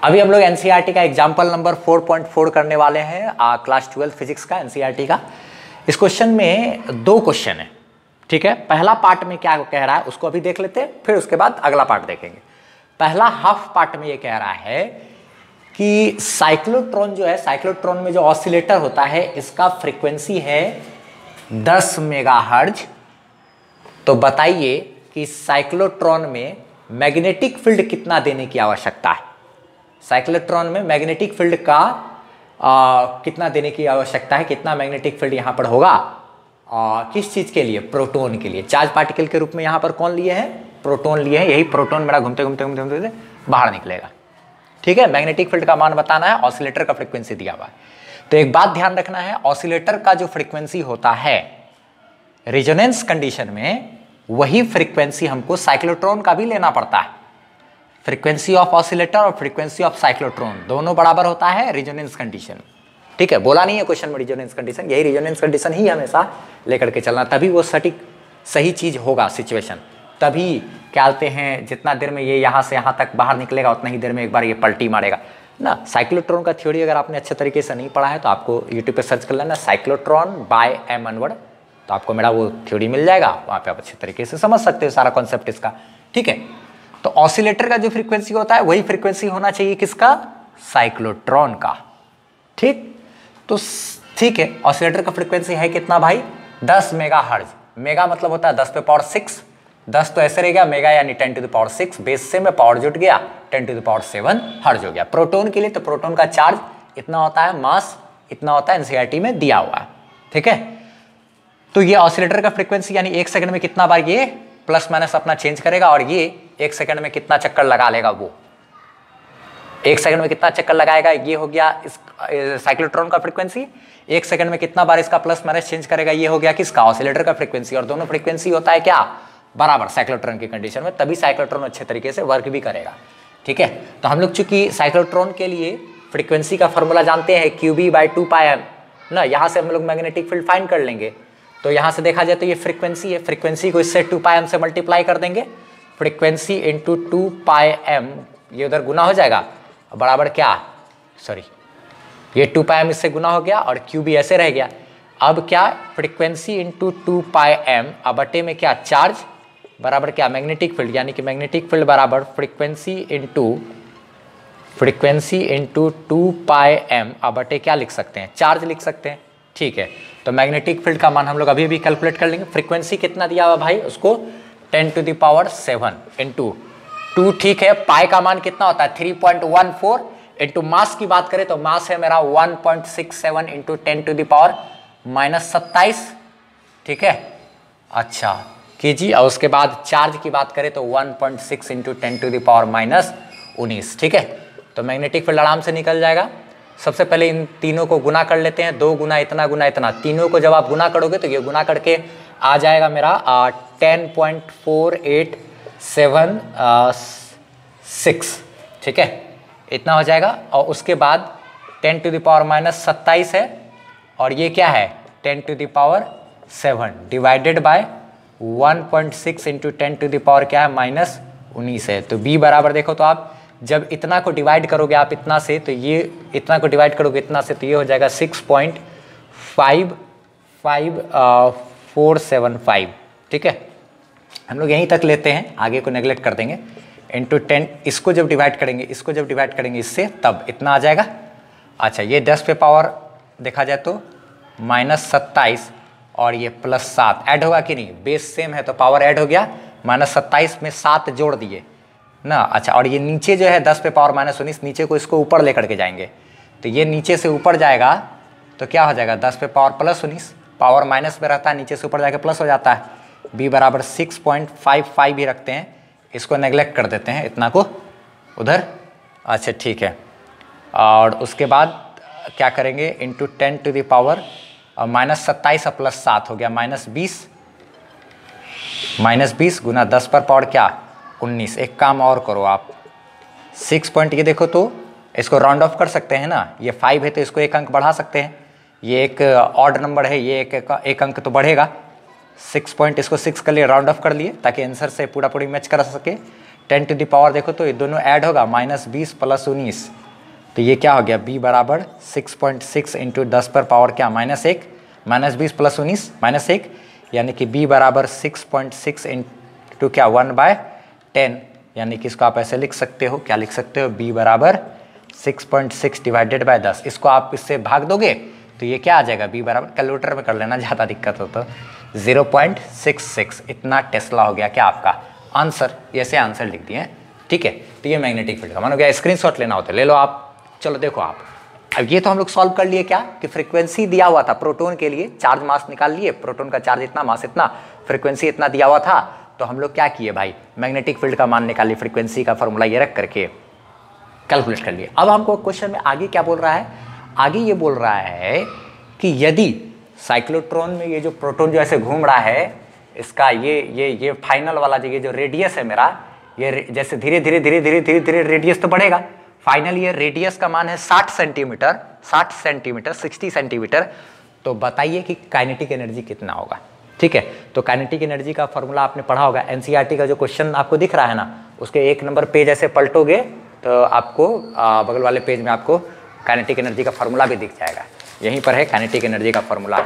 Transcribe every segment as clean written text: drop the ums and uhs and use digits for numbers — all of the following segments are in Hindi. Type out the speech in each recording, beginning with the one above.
अभी हम लोग एनसीईआरटी का एग्जाम्पल नंबर 4.4 करने वाले हैं क्लास 12 फिजिक्स का एनसीईआरटी का। इस क्वेश्चन में दो क्वेश्चन है, ठीक है। पहला पार्ट में क्या कह रहा है उसको अभी देख लेते हैं, फिर उसके बाद अगला पार्ट देखेंगे। पहला हाफ पार्ट में ये कह रहा है कि साइक्लोट्रॉन जो है, साइक्लोट्रॉन में जो ऑसिलेटर होता है इसका फ्रीक्वेंसी है 10 मेगाहर्ट्ज। तो बताइए कि साइक्लोट्रॉन में मैग्नेटिक फील्ड कितना देने की आवश्यकता है। साइक्लोट्रॉन में मैग्नेटिक फील्ड का कितना देने की आवश्यकता है, कितना मैग्नेटिक फील्ड यहाँ पर होगा किस चीज के लिए, प्रोटॉन के लिए। चार्ज पार्टिकल के रूप में यहाँ पर कौन लिए हैं, प्रोटॉन लिए हैं। यही प्रोटॉन मेरा घूमते घूमते घूमते घूमते बाहर निकलेगा, ठीक है। मैग्नेटिक फील्ड का मान बताना है, ऑसिलेटर का फ्रीक्वेंसी दिया हुआ है। तो एक बात ध्यान रखना है, ऑसिलेटर का जो फ्रीक्वेंसी होता है रेजोनेंस कंडीशन में, वही फ्रीक्वेंसी हमको साइक्लोट्रॉन का भी लेना पड़ता है। फ्रीक्वेंसी ऑफ ऑसिलेटर और फ्रीक्वेंसी ऑफ साइक्लोट्रॉन दोनों बराबर होता है रेजोनेंस कंडीशन, ठीक है। बोला नहीं है क्वेश्चन में रेजोनेंस कंडीशन, यही रेजोनेंस कंडीशन ही हमेशा लेकर के चलना, तभी वो सटीक सही चीज होगा सिचुएशन। तभी क्या कहते हैं, जितना देर में ये यहाँ से यहाँ तक बाहर निकलेगा उतना ही देर में एक बार ये पलटी मारेगा ना। साइक्लोट्रॉन का थ्योरी अगर आपने अच्छे तरीके से नहीं पढ़ा है तो आपको यूट्यूब पे सर्च कर लेना साइक्लोट्रॉन बाय एम अनवर्ड, तो आपको मेरा वो थ्योरी मिल जाएगा, वहाँ पे आप अच्छे तरीके से समझ सकते हो सारा कॉन्सेप्ट इसका, ठीक है। तो ऑसिलेटर का जो फ्रीक्वेंसी होता है वही फ्रीक्वेंसी होना चाहिए किसका, साइक्लोट्रॉन का, ठीक। तो ठीक है, ऑसिलेटर का फ्रीक्वेंसी है कितना भाई, 10 मेगाहर्ट्ज। मेगा मतलब होता है 10 पे पावर 6, 10 तो ऐसे रह गया, मेगा यानी 10 टू द पावर 6, बेस से में पावर जुट गया 10 टू द पावर 7 हर्ट्ज हो गया। प्रोटॉन के लिए तो प्रोटॉन का चार्ज इतना होता है, मास इतना होता है, एनसीईआरटी में दिया हुआ है, ठीक है। तो ये ऑसिलेटर का फ्रीक्वेंसी यानी 1 सेकंड में कितना बार ये प्लस माइनस अपना चेंज करेगा, और ये 1 सेकंड में कितना चक्कर लगा लेगा, वो 1 सेकंड में कितना चक्कर लगाएगा, ये हो गया इस साइक्लोट्रॉन का फ्रीक्वेंसी। 1 सेकंड में कितना बार इसका प्लस माइनस चेंज करेगा, ये हो गया किसका, ऑसिलेटर का फ्रीक्वेंसी। और दोनों फ्रीक्वेंसी होता है क्या, बराबर साइक्लोट्रॉन की कंडीशन में, तभी साइक्लोट्रॉन अच्छे तरीके से वर्क भी करेगा, ठीक है। तो हम लोग चूंकि साइक्लोट्रॉन के लिए फ्रीक्वेंसी का फॉर्मूला जानते हैं QB/2πm ना, यहाँ से हम लोग मैग्नेटिक फील्ड फाइंड कर लेंगे। तो यहाँ से देखा जाए तो ये फ्रीक्वेंसी है, फ्रीक्वेंसी को इससे 2πm से मल्टीप्लाई कर देंगे, फ्रीक्वेंसी इंटू 2πm, ये उधर गुना हो जाएगा बराबर क्या, सॉरी ये 2πm इससे गुना हो गया और QB ऐसे रह गया। अब क्या, फ्रीक्वेंसी इंटू 2πm अब बटे में क्या, चार्ज बराबर क्या, मैग्नेटिक फील्ड, यानी कि मैग्नेटिक फील्ड बराबर फ्रीक्वेंसी इंटू 2πm अब बटे क्या लिख सकते हैं, चार्ज लिख सकते हैं, ठीक है। तो मैग्नेटिक फील्ड का मान हम लोग अभी भी कैलकुलेट कर लेंगे। फ्रीक्वेंसी कितना दिया हुआ भाई, उसको 10 टू द पावर 7 इंटू 2, ठीक है। पाई का मान कितना होता है 3.14 इंटू मास की बात करें तो मास है मेरा 1.67 इंटू 10 टू द पावर -27, ठीक है। अच्छा कीजिए, और उसके बाद चार्ज की बात करें तो 1.6 इंटू 10 टू द पावर -19, ठीक है। तो मैग्नेटिक फील्ड आराम से निकल जाएगा। सबसे पहले इन तीनों को गुना कर लेते हैं, 2 गुना इतना गुना इतना, तीनों को जब आप गुना करोगे तो ये गुना करके आ जाएगा मेरा 10.4876, ठीक है, इतना हो जाएगा। और उसके बाद 10 टू द पावर -27 है, और ये क्या है 10 to the power 7 divided by 1.6 into 10 to the power क्या है -19 है। तो B बराबर देखो तो आप जब इतना को डिवाइड करोगे आप इतना से, तो ये इतना को डिवाइड करोगे इतना से, तो ये हो जाएगा 6.55475, ठीक है। हम लोग यहीं तक लेते हैं, आगे को नेगलेक्ट कर देंगे। इंटू 10, इसको जब डिवाइड करेंगे इससे, तब इतना आ जाएगा। अच्छा ये 10 पे पावर देखा जाए तो -27 और ये +7 ऐड होगा कि नहीं, बेस सेम है तो पावर ऐड हो गया, -27 में 7 जोड़ दिए ना। अच्छा और ये नीचे जो है 10 पे पावर -19, नीचे को इसको ऊपर लेकर के जाएंगे, तो ये नीचे से ऊपर जाएगा तो क्या हो जाएगा 10 पे पावर +19, पावर माइनस में रहता है, नीचे से ऊपर जाके प्लस हो जाता है। B बराबर 6.55 ही रखते हैं, इसको नेगलेक्ट कर देते हैं, इतना को उधर, अच्छा ठीक है। और उसके बाद क्या करेंगे, इंटू 10 टू द पावर -27 और +7 हो गया -20 गुना 10 पर पावर क्या 19। एक काम और करो आप, 6 पॉइंट ये देखो तो इसको राउंड ऑफ कर सकते हैं ना, ये 5 है तो इसको एक अंक बढ़ा सकते हैं, ये एक ऑड नंबर है, ये एक अंक तो बढ़ेगा। 6 पॉइंट इसको 6 कर लिए, राउंड ऑफ कर लिए ताकि आंसर से पूरा पूरी मैच कर सके। 10 टू द पावर देखो तो ये दोनों ऐड होगा, -20 + 19, तो ये क्या हो गया, b बराबर 6.6 इंटू 10 पर पावर क्या -1, -20 + 19 -1, यानी कि b बराबर 6.6 इंटू क्या 1/10, यानी कि इसको आप ऐसे लिख सकते हो, क्या लिख सकते हो, b बराबर 6.6 डिवाइडेड बाय 10। इसको आप इससे भाग दोगे तो ये क्या आ जाएगा, b बराबर, कैलकुलेटर में कर लेना ज़्यादा दिक्कत हो तो 0.66, इतना टेस्ला हो गया क्या आपका आंसर। ऐसे आंसर लिख दिए, ठीक है। तो ये मैग्नेटिक फील्ड का मानो क्या, स्क्रीनशॉट लेना होता है ले लो आप। चलो देखो आप, अब ये तो हम लोग सॉल्व कर लिए क्या, कि फ्रीक्वेंसी दिया हुआ था प्रोटॉन के लिए, चार्ज मास निकाल लिए, प्रोटॉन का चार्ज इतना, मास इतना, फ्रीक्वेंसी इतना दिया हुआ था, तो हम लोग क्या किए भाई, मैग्नेटिक फील्ड का मान निकाल लिए, फ्रीक्वेंसी का फॉर्मूला ये रख करके कैलकुलेट कर लिए। अब हमको क्वेश्चन में आगे क्या बोल रहा है, आगे ये बोल रहा है कि यदि साइक्लोट्रॉन में ये जो प्रोटॉन जो ऐसे घूम रहा है, इसका ये फाइनल वाला जो ये जो रेडियस है मेरा, ये जैसे धीरे धीरे रेडियस तो बढ़ेगा, फाइनल ये रेडियस का मान है 60 सेंटीमीटर 60 सेंटीमीटर, तो बताइए कि काइनेटिक एनर्जी कितना होगा। ठीक है, तो काइनेटिक एनर्जी का फॉर्मूला आपने पढ़ा होगा, एनसीईआरटी का जो क्वेश्चन आपको दिख रहा है ना, उसके 1 नंबर पेज ऐसे पलटोगे तो आपको बगल वाले पेज में आपको काइनेटिक एनर्जी का फॉर्मूला भी दिख जाएगा। यहीं पर है काइनेटिक एनर्जी का फॉर्मूला,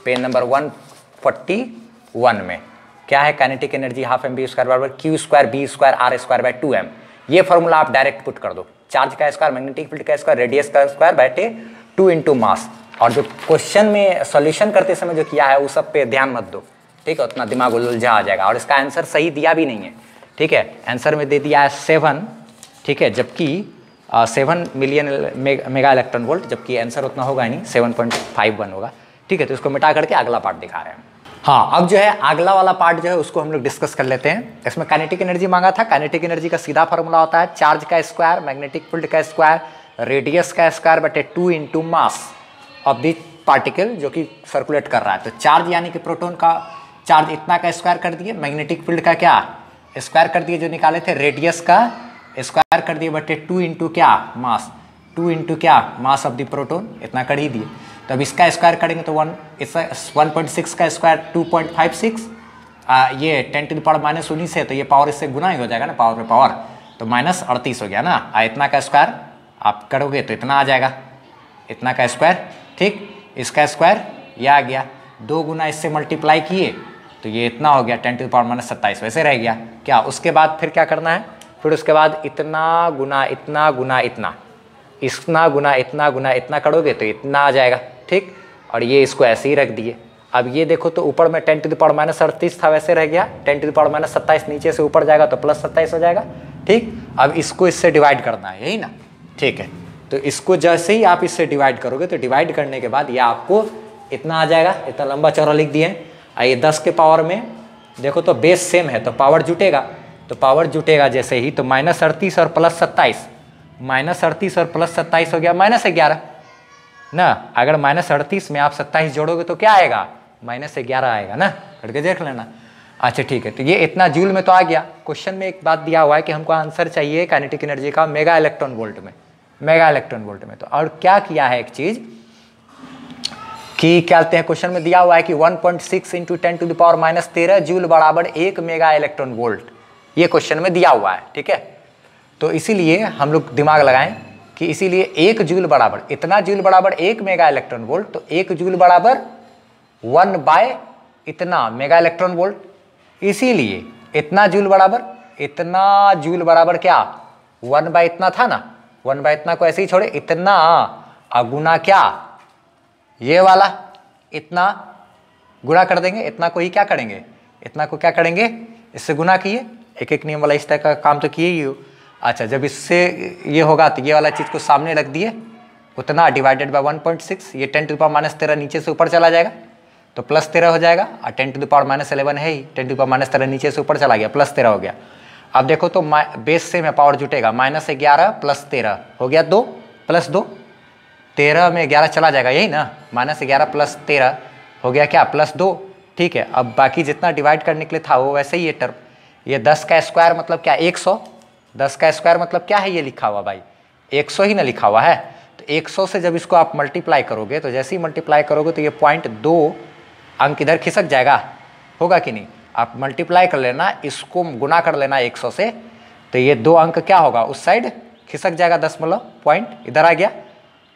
पेज नंबर 141 में क्या है, kinetic energy half M V square बराबर Q square B square R square by 2m। ये फॉर्मूला आप डायरेक्ट पुट कर दो, चार्ज का स्क्वायर, मैग्नेटिक फील्ड का स्क्वायर, रेडियस का स्क्वायर बटे 2 इंटू मास। और जो क्वेश्चन में सॉल्यूशन करते समय जो किया है उस सब पे ध्यान मत दो, ठीक है, उतना दिमाग उलझा आ जाएगा। और इसका आंसर सही दिया भी नहीं है, ठीक है, आंसर में दे दिया है 7, ठीक है, जबकि 7 मिलियन मेगा इलेक्ट्रॉन वोल्ट, जबकि आंसर उतना होगा ही नहीं, 7.51 होगा। ठीक है, तो इसको मिटा करके अगला पार्ट दिखा रहे हैं। हाँ, अब जो है अगला वाला पार्ट जो है उसको हम लोग डिस्कस कर लेते हैं। इसमें काइनेटिक एनर्जी मांगा था, काइनेटिक एनर्जी का सीधा फॉर्मूला होता है चार्ज का स्क्वायर, मैग्नेटिक फील्ड का स्क्वायर, रेडियस का स्क्वायर बटे 2 into mass of the particle जो कि सर्कुलेट कर रहा है। तो चार्ज यानी कि प्रोटॉन का चार्ज इतना का स्क्वायर कर दिए, मैग्नेटिक फील्ड का क्या स्क्वायर कर दिए जो निकाले थे, रेडियस का स्क्वायर कर दिए बटे 2 इंटू क्या मास, 2 इंटू क्या मास ऑफ द प्रोटॉन, इतना कर ही दिए। तो अब इसका स्क्वायर करेंगे तो 1.6 का स्क्वायर 2.56, ये 10 टू द पावर -19 है, तो ये पावर इससे गुना ही हो जाएगा ना, पावर पे पावर, तो -38 हो गया ना। इतना का स्क्वायर आप करोगे तो इतना आ जाएगा, इतना का स्क्वायर, ठीक, इसका स्क्वायर ये आ गया, 2 गुना इससे मल्टीप्लाई किए तो ये इतना हो गया 10 टू द पावर -27, वैसे रह गया क्या। उसके बाद फिर क्या करना है, फिर उसके बाद इतना गुना इतना गुना इतना, इतना गुना इतना गुना इतना करोगे तो इतना आ जाएगा, ठीक। और ये इसको ऐसे ही रख दिए। अब ये देखो तो ऊपर में 10 टू द पावर -38 था, वैसे रह गया, 10 टू द पावर -27 नीचे से ऊपर जाएगा तो +27 हो जाएगा, ठीक। अब इसको इससे डिवाइड करना है, यही ना, ठीक है। तो इसको जैसे ही आप इससे डिवाइड करोगे तो डिवाइड करने के बाद ये आपको इतना आ जाएगा, इतना लंबा चौड़ा लिख दिए। ये 10 के पावर में देखो तो बेस सेम है तो पावर जुटेगा, तो पावर जुटेगा जैसे ही तो -38 और +27, -38 और +27 हो गया -11 ना। अगर -38 में आप 27 जोड़ोगे तो क्या आएगा, -11 आएगा ना, करके देख लेना। अच्छा ठीक है, तो ये इतना जूल में तो आ गया। क्वेश्चन में एक बात दिया हुआ है कि हमको आंसर चाहिए काइनेटिक एनर्जी का मेगा इलेक्ट्रॉन वोल्ट में, मेगा इलेक्ट्रॉन वोल्ट में। तो और क्या किया है एक चीज कि क्या कहते हैं, क्वेश्चन में दिया हुआ है कि 1.6 into 10 to the power -13 joule बराबर 1 मेगा इलेक्ट्रॉन वोल्ट, ये क्वेश्चन में दिया हुआ है, ठीक है। तो इसीलिए हम लोग दिमाग लगाएं कि इसीलिए 1 जूल बराबर, इतना जूल बराबर 1 मेगा इलेक्ट्रॉन वोल्ट, तो 1 जूल बराबर 1 बाय इतना मेगा इलेक्ट्रॉन वोल्ट, इसीलिए इतना जूल बराबर क्या 1 बाय इतना था ना, 1 बाय इतना को ऐसे ही छोड़े, इतना गुना क्या ये वाला इतना गुणा कर देंगे, इतना को ही क्या करेंगे, इतना को क्या करेंगे इससे गुना किए, एक एक नियम वाला इस तरह का काम तो किए ही हो। अच्छा, जब इससे ये होगा तो ये वाला चीज़ को सामने रख दिए, उतना डिवाइडेड बाय 1.6, ये 10 टू द पावर -13 नीचे से ऊपर चला जाएगा तो +13 हो जाएगा, और 10 टू द पावर -11 है ही, 10 टू द पावर -13 नीचे से ऊपर चला गया, +13 हो गया। अब देखो तो बेस से में पावर जुटेगा, -11 + 13 हो गया 2 + 2, 13 में 11 चला जाएगा, यही ना, -11 + 13 हो गया क्या +2, ठीक है। अब बाकी जितना डिवाइड करने के लिए था वो वैसे ही ये टर्म, ये 10 का स्क्वायर मतलब क्या 100, 10 का स्क्वायर मतलब क्या है, ये लिखा हुआ भाई 100 ही ना लिखा हुआ है। तो 100 से जब इसको आप मल्टीप्लाई करोगे तो जैसे ही मल्टीप्लाई करोगे तो ये 0.2 अंक इधर खिसक जाएगा, होगा कि नहीं। आप मल्टीप्लाई कर लेना, इसको गुना कर लेना 100 से, तो ये 2 अंक क्या होगा, उस साइड खिसक जाएगा, दशमलव पॉइंट इधर आ गया,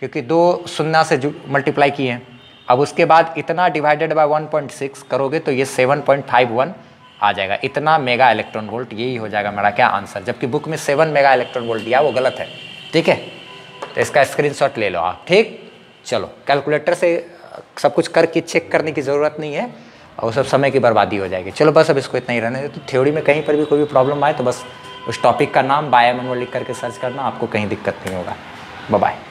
क्योंकि 2 शून्य से मल्टीप्लाई किए हैं। अब उसके बाद इतना डिवाइडेड बाय 1.6 करोगे तो ये 7.51 आ जाएगा, इतना मेगा इलेक्ट्रॉन वोल्ट। यही हो जाएगा मेरा क्या आंसर, जबकि बुक में 7 मेगा इलेक्ट्रॉन वोल्ट दिया, वो गलत है। ठीक है, तो इसका स्क्रीनशॉट ले लो आप। ठीक, चलो कैलकुलेटर से सब कुछ करके चेक करने की ज़रूरत नहीं है, और सब समय की बर्बादी हो जाएगी। चलो बस अब इसको इतना ही रहने दो। तो थ्योरी में कहीं पर भी कोई भी प्रॉब्लम आए तो बस उस टॉपिक का नाम बाय एमन लिख करके सर्च करना, आपको कहीं दिक्कत नहीं होगा। Bye bye.